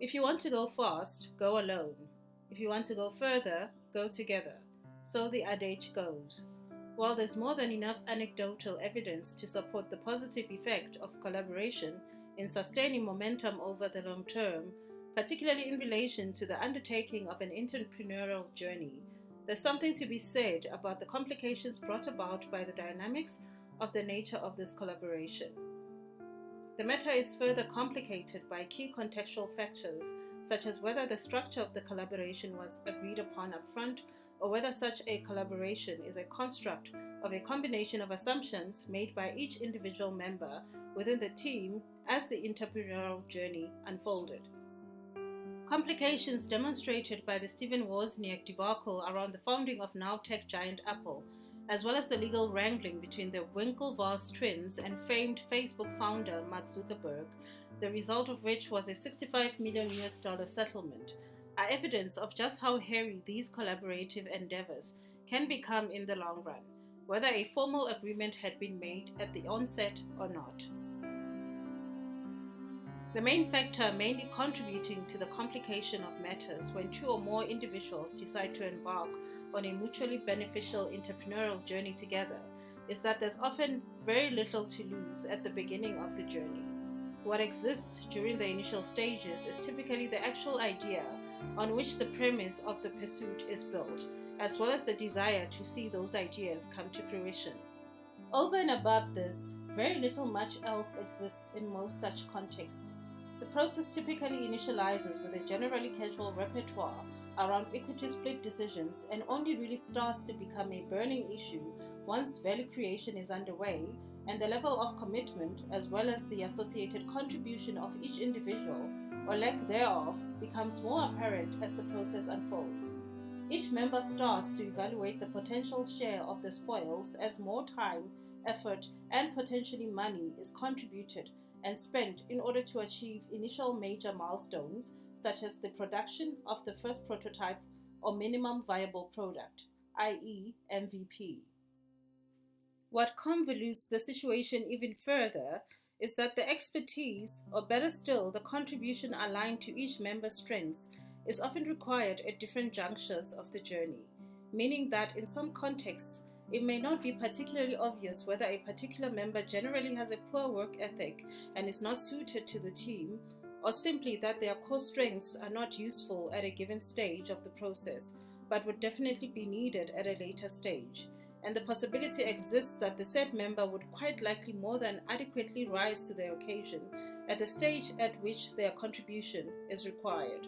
If you want to go fast, go alone. If you want to go further, go together. So the adage goes. While there's more than enough anecdotal evidence to support the positive effect of collaboration in sustaining momentum over the long term, particularly in relation to the undertaking of an entrepreneurial journey, there's something to be said about the complications brought about by the dynamics of the nature of this collaboration. The matter is further complicated by key contextual factors, such as whether the structure of the collaboration was agreed upon upfront or whether such a collaboration is a construct of a combination of assumptions made by each individual member within the team as the entrepreneurial journey unfolded. Complications demonstrated by the Stephen Wozniak debacle around the founding of now tech giant Apple, as well as the legal wrangling between the Winklevoss twins and famed Facebook founder Mark Zuckerberg, the result of which was a $65 million settlement, are evidence of just how hairy these collaborative endeavors can become in the long run, whether a formal agreement had been made at the onset or not. The main factor mainly contributing to the complication of matters when two or more individuals decide to embark on a mutually beneficial entrepreneurial journey together is that there's often very little to lose at the beginning of the journey. What exists during the initial stages is typically the actual idea on which the premise of the pursuit is built, as well as the desire to see those ideas come to fruition. Over and above this, very little much else exists in most such contexts. The process typically initializes with a generally casual repertoire around equity split decisions and only really starts to become a burning issue once value creation is underway and the level of commitment as well as the associated contribution of each individual or lack thereof becomes more apparent as the process unfolds. Each member starts to evaluate the potential share of the spoils as more time, effort, and potentially money is contributed and spent in order to achieve initial major milestones such as the production of the first prototype or minimum viable product, i.e. MVP. What convolutes the situation even further is that the expertise, or better still, the contribution aligned to each member's strengths, is often required at different junctures of the journey, meaning that in some contexts, it may not be particularly obvious whether a particular member generally has a poor work ethic and is not suited to the team, or simply that their core strengths are not useful at a given stage of the process, but would definitely be needed at a later stage. And the possibility exists that the said member would quite likely more than adequately rise to the occasion at the stage at which their contribution is required.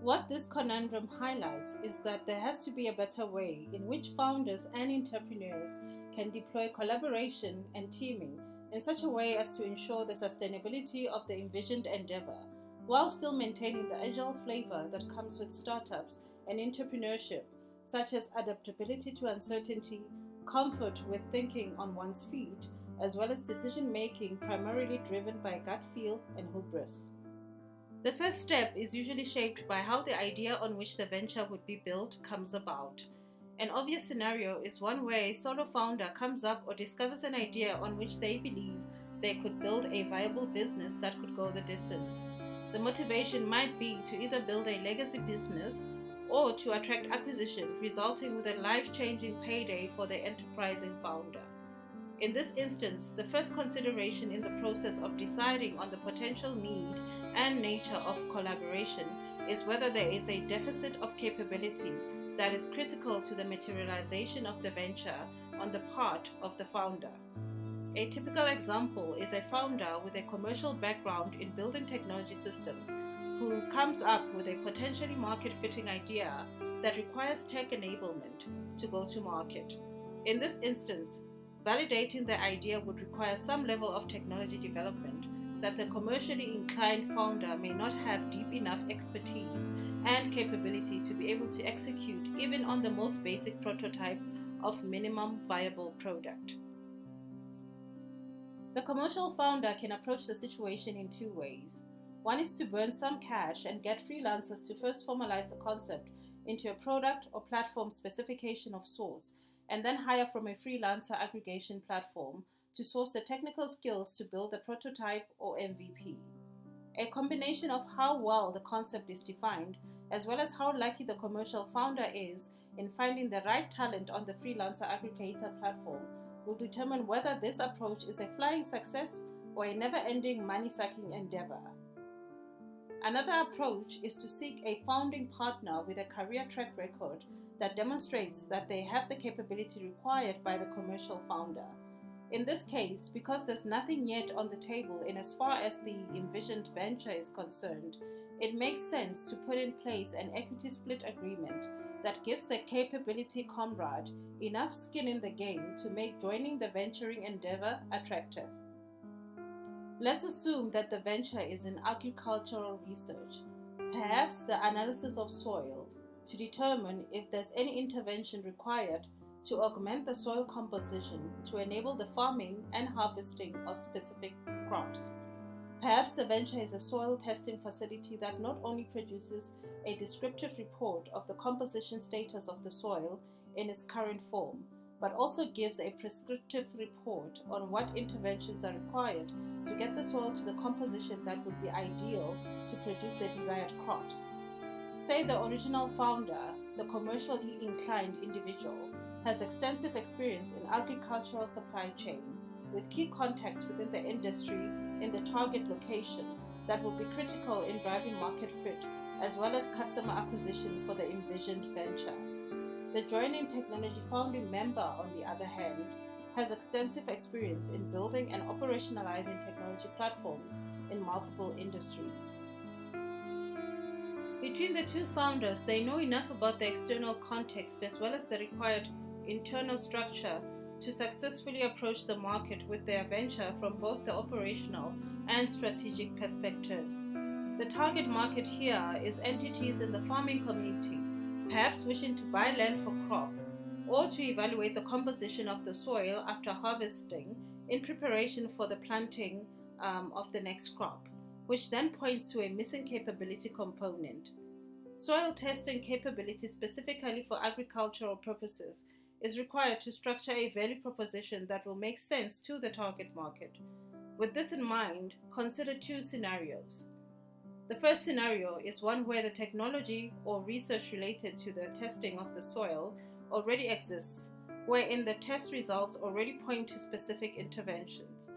What this conundrum highlights is that there has to be a better way in which founders and entrepreneurs can deploy collaboration and teaming in such a way as to ensure the sustainability of the envisioned endeavor, while still maintaining the agile flavor that comes with startups and entrepreneurship, such as adaptability to uncertainty, comfort with thinking on one's feet, as well as decision-making primarily driven by gut feel and hubris. The first step is usually shaped by how the idea on which the venture would be built comes about. An obvious scenario is one where a solo founder comes up or discovers an idea on which they believe they could build a viable business that could go the distance. The motivation might be to either build a legacy business or to attract acquisition, resulting with a life-changing payday for the enterprising founder. In this instance, the first consideration in the process of deciding on the potential need and nature of collaboration is whether there is a deficit of capability that is critical to the materialization of the venture on the part of the founder. A typical example is a founder with a commercial background in building technology systems who comes up with a potentially market-fitting idea that requires tech enablement to go to market. In this instance, validating the idea would require some level of technology development that the commercially inclined founder may not have deep enough expertise and capability to be able to execute even on the most basic prototype of minimum viable product. The commercial founder can approach the situation in two ways. One is to burn some cash and get freelancers to first formalize the concept into a product or platform specification of sorts, and then hire from a freelancer aggregation platform to source the technical skills to build the prototype or MVP. A combination of how well the concept is defined, as well as how lucky the commercial founder is in finding the right talent on the freelancer aggregator platform, will determine whether this approach is a flying success or a never-ending money-sucking endeavor. Another approach is to seek a founding partner with a career track record that demonstrates that they have the capability required by the commercial founder. In this case, because there's nothing yet on the table in as far as the envisioned venture is concerned, it makes sense to put in place an equity split agreement that gives the capability comrade enough skin in the game to make joining the venturing endeavor attractive. Let's assume that the venture is in agricultural research, perhaps the analysis of soil, to determine if there's any intervention required to augment the soil composition to enable the farming and harvesting of specific crops. Perhaps the venture is a soil testing facility that not only produces a descriptive report of the composition status of the soil in its current form, but also gives a prescriptive report on what interventions are required to get the soil to the composition that would be ideal to produce the desired crops. Say the original founder, the commercially inclined individual, has extensive experience in agricultural supply chain, with key contacts within the industry in the target location that will be critical in driving market fit, as well as customer acquisition for the envisioned venture. The joining technology founding member, on the other hand, has extensive experience in building and operationalizing technology platforms in multiple industries. Between the two founders, they know enough about the external context as well as the required internal structure to successfully approach the market with their venture from both the operational and strategic perspectives. The target market here is entities in the farming community, perhaps wishing to buy land for crop or to evaluate the composition of the soil after harvesting in preparation for the planting of the next crop, which then points to a missing capability component. Soil testing capability specifically for agricultural purposes is required to structure a value proposition that will make sense to the target market. With this in mind, consider two scenarios. The first scenario is one where the technology or research related to the testing of the soil already exists, wherein the test results already point to specific interventions.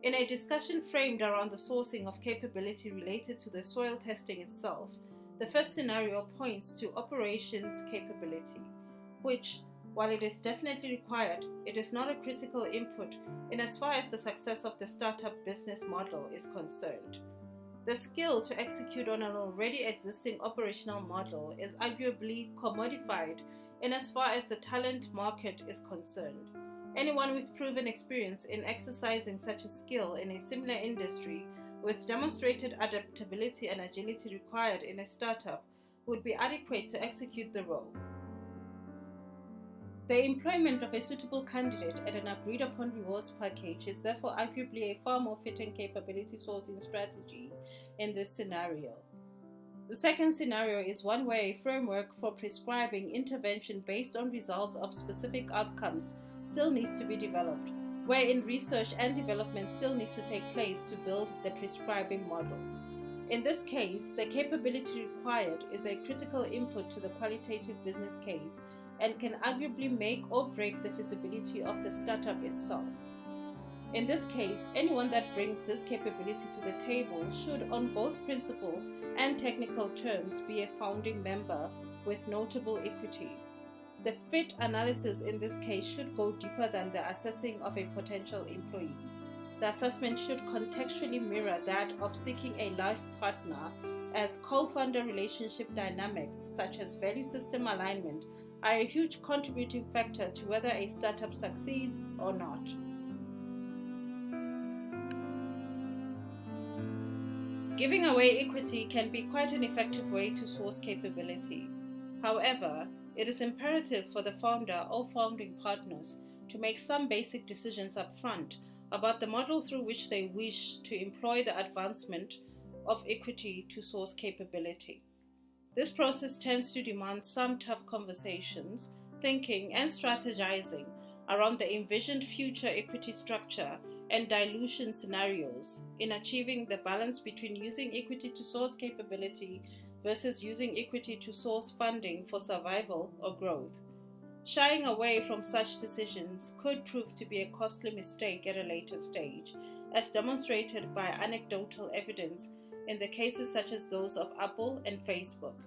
In a discussion framed around the sourcing of capability related to the soil testing itself, the first scenario points to operations capability, which, while it is definitely required, it is not a critical input in as far as the success of the startup business model is concerned. The skill to execute on an already existing operational model is arguably commodified in as far as the talent market is concerned. Anyone with proven experience in exercising such a skill in a similar industry with demonstrated adaptability and agility required in a startup would be adequate to execute the role. The employment of a suitable candidate at an agreed-upon rewards package is therefore arguably a far more fitting capability sourcing strategy in this scenario. The second scenario is one where a framework for prescribing intervention based on results of specific outcomes still needs to be developed, wherein research and development still needs to take place to build the prescribing model. In this case, the capability required is a critical input to the qualitative business case and can arguably make or break the feasibility of the startup itself. In this case, anyone that brings this capability to the table should, on both principle and technical terms, be a founding member with notable equity. The fit analysis in this case should go deeper than the assessing of a potential employee. The assessment should contextually mirror that of seeking a life partner, as co-founder relationship dynamics such as value system alignment are a huge contributing factor to whether a startup succeeds or not. Giving away equity can be quite an effective way to source capability. However, it is imperative for the founder or founding partners to make some basic decisions up front about the model through which they wish to employ the advancement of equity to source capability. This process tends to demand some tough conversations, thinking, and strategizing around the envisioned future equity structure and dilution scenarios in achieving the balance between using equity to source capability versus using equity to source funding for survival or growth. Shying away from such decisions could prove to be a costly mistake at a later stage, as demonstrated by anecdotal evidence in the cases such as those of Apple and Facebook.